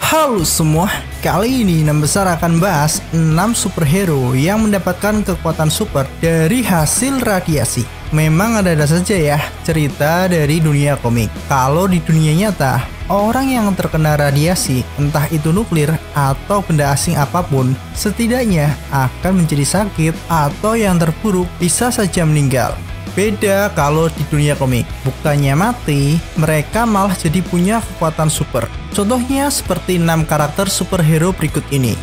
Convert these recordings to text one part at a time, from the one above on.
Halo semua, kali ini Enam Besar akan bahas 6 superhero yang mendapatkan kekuatan super dari hasil radiasi. Memang ada saja ya cerita dari dunia komik. Kalau di dunia nyata, orang yang terkena radiasi, entah itu nuklir atau benda asing apapun, setidaknya akan menjadi sakit atau yang terburuk bisa saja meninggal. Beda kalau di dunia komik, bukannya mati, mereka malah jadi punya kekuatan super. Contohnya seperti 6 karakter superhero berikut ini.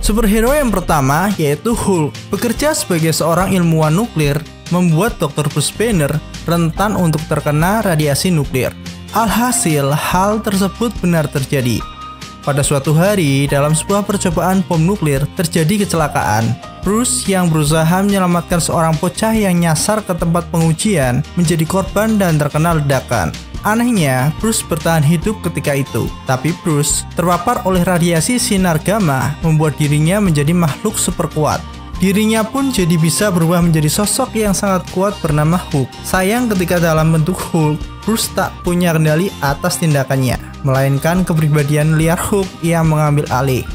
Superhero yang pertama yaitu Hulk. Bekerja sebagai seorang ilmuwan nuklir, membuat Dr. Bruce Banner rentan untuk terkena radiasi nuklir. Alhasil, hal tersebut benar terjadi. Pada suatu hari, dalam sebuah percobaan bom nuklir, terjadi kecelakaan. Bruce yang berusaha menyelamatkan seorang bocah yang nyasar ke tempat pengujian menjadi korban dan terkena ledakan. Anehnya, Bruce bertahan hidup ketika itu. Tapi Bruce terpapar oleh radiasi sinar gamma, membuat dirinya menjadi makhluk super kuat. Dirinya pun jadi bisa berubah menjadi sosok yang sangat kuat bernama Hulk. Sayang ketika dalam bentuk Hulk, Bruce tak punya kendali atas tindakannya, melainkan kepribadian liar Hulk yang mengambil alih.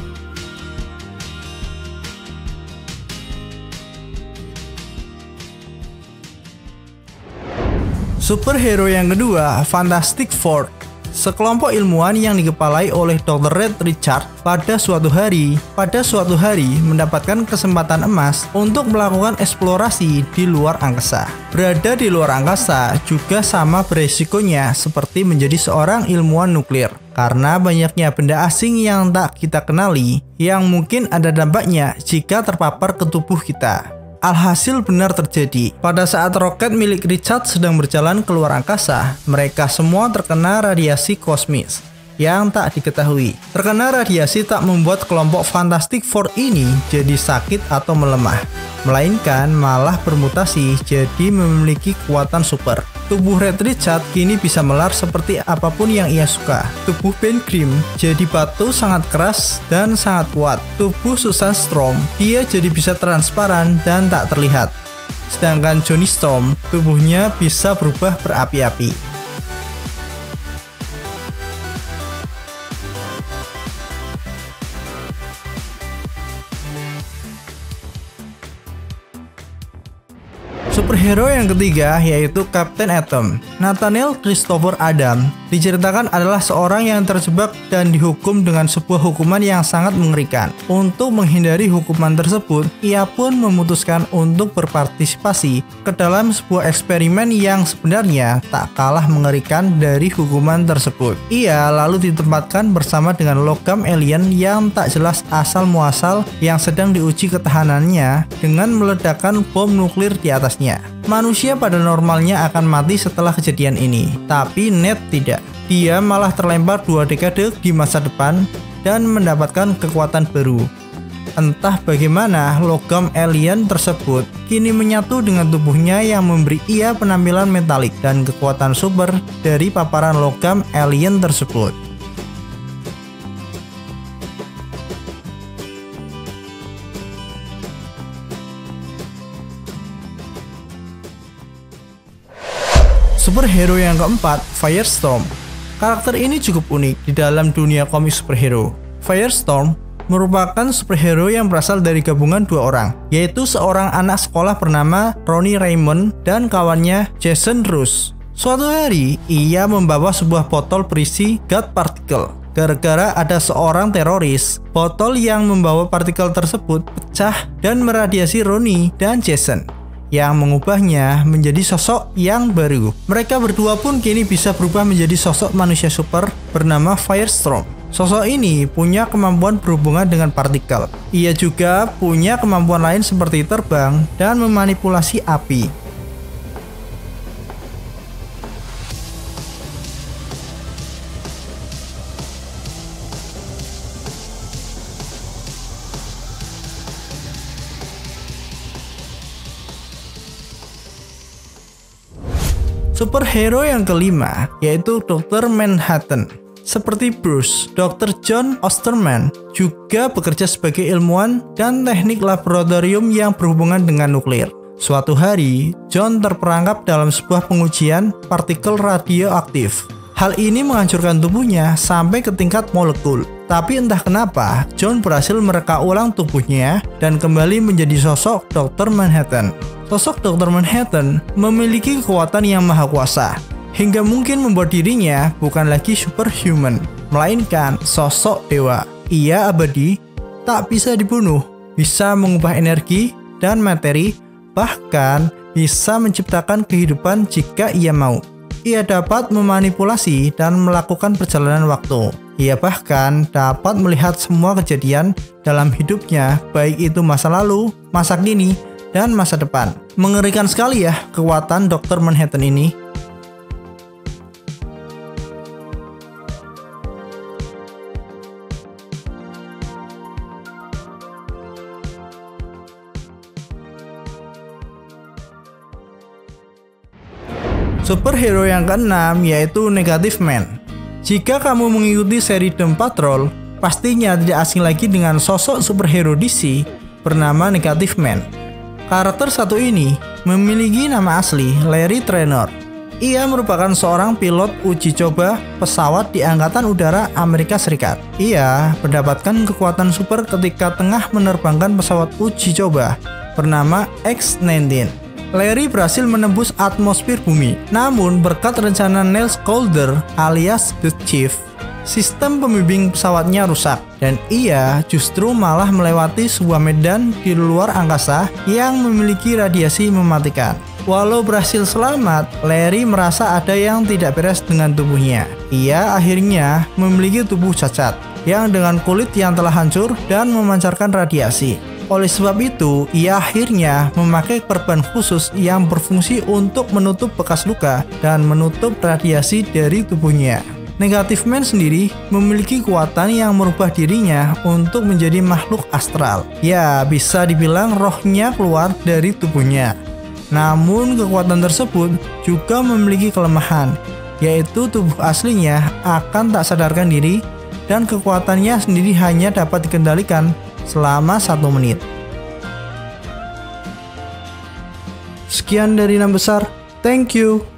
Superhero yang kedua, Fantastic Four. Sekelompok ilmuwan yang dikepalai oleh Dr. Reed Richards pada suatu hari mendapatkan kesempatan emas untuk melakukan eksplorasi di luar angkasa. Berada di luar angkasa juga sama beresikonya seperti menjadi seorang ilmuwan nuklir, karena banyaknya benda asing yang tak kita kenali yang mungkin ada dampaknya jika terpapar ke tubuh kita. Alhasil benar terjadi. Pada saat roket milik Richard sedang berjalan keluar angkasa, mereka semua terkena radiasi kosmis yang tak diketahui. Terkena radiasi tak membuat kelompok Fantastic Four ini jadi sakit atau melemah, melainkan malah bermutasi jadi memiliki kekuatan super. Tubuh Reed Richards kini bisa melar seperti apapun yang ia suka. Tubuh Ben Grimm jadi batu sangat keras dan sangat kuat. Tubuh Susan Storm, dia jadi bisa transparan dan tak terlihat. Sedangkan Johnny Storm, tubuhnya bisa berubah berapi-api. Superhero yang ketiga yaitu Captain Atom. Nathaniel Christopher Adam diceritakan adalah seorang yang terjebak dan dihukum dengan sebuah hukuman yang sangat mengerikan. Untuk menghindari hukuman tersebut, ia pun memutuskan untuk berpartisipasi ke dalam sebuah eksperimen yang sebenarnya tak kalah mengerikan dari hukuman tersebut. Ia lalu ditempatkan bersama dengan logam alien yang tak jelas asal muasal yang sedang diuji ketahanannya dengan meledakkan bom nuklir di atasnya. Manusia pada normalnya akan mati setelah kejadian ini, tapi Ned tidak. Dia malah terlempar 2 dekade di masa depan dan mendapatkan kekuatan baru. Entah bagaimana logam alien tersebut kini menyatu dengan tubuhnya yang memberi ia penampilan metalik dan kekuatan super dari paparan logam alien tersebut. Superhero yang keempat, Firestorm. Karakter ini cukup unik di dalam dunia komik superhero. Firestorm merupakan superhero yang berasal dari gabungan 2 orang, yaitu seorang anak sekolah bernama Ronnie Raymond dan kawannya Jason Roos. Suatu hari, ia membawa sebuah botol berisi God Particle. Gara-gara ada seorang teroris, botol yang membawa partikel tersebut pecah dan meradiasi Ronnie dan Jason, yang mengubahnya menjadi sosok yang baru. Mereka berdua pun kini bisa berubah menjadi sosok manusia super bernama Firestorm. Sosok ini punya kemampuan berhubungan dengan partikel. Ia juga punya kemampuan lain seperti terbang dan memanipulasi api. Superhero yang kelima yaitu Dr. Manhattan. seperti Bruce. Dr. John Osterman juga bekerja sebagai ilmuwan dan teknik laboratorium yang berhubungan dengan nuklir. Suatu hari, John terperangkap dalam sebuah pengujian partikel radioaktif. Hal ini menghancurkan tubuhnya sampai ke tingkat molekul. Tapi entah kenapa, John berhasil mereka ulang tubuhnya dan kembali menjadi sosok Dr. Manhattan. Sosok Dr. Manhattan memiliki kekuatan yang maha kuasa, hingga mungkin membuat dirinya bukan lagi superhuman, melainkan sosok dewa. Ia abadi, tak bisa dibunuh, bisa mengubah energi dan materi, bahkan bisa menciptakan kehidupan jika ia mau. Ia dapat memanipulasi dan melakukan perjalanan waktu. Ia bahkan dapat melihat semua kejadian dalam hidupnya, baik itu masa lalu, masa kini, dan masa depan. Mengerikan sekali ya kekuatan Dr. Manhattan ini. Superhero yang keenam yaitu Negative Man. Jika kamu mengikuti seri Doom Patrol, pastinya tidak asing lagi dengan sosok superhero DC bernama Negative Man. Karakter satu ini memiliki nama asli Larry Trainor. Ia merupakan seorang pilot uji coba pesawat di Angkatan Udara Amerika Serikat. Ia mendapatkan kekuatan super ketika tengah menerbangkan pesawat uji coba bernama X-19. Larry berhasil menembus atmosfer bumi. Namun berkat rencana Niles Caulder alias The Chief, sistem pembimbing pesawatnya rusak dan ia justru malah melewati sebuah medan di luar angkasa yang memiliki radiasi mematikan. Walau berhasil selamat, Larry merasa ada yang tidak beres dengan tubuhnya. Ia akhirnya memiliki tubuh cacat yang dengan kulit yang telah hancur dan memancarkan radiasi. Oleh sebab itu, ia akhirnya memakai perban khusus yang berfungsi untuk menutup bekas luka dan menutup radiasi dari tubuhnya. Negative Man sendiri memiliki kekuatan yang merubah dirinya untuk menjadi makhluk astral. Ya, bisa dibilang rohnya keluar dari tubuhnya. Namun, kekuatan tersebut juga memiliki kelemahan, yaitu tubuh aslinya akan tak sadarkan diri dan kekuatannya sendiri hanya dapat dikendalikan selama 1 menit. Sekian dari 6 besar. Thank you.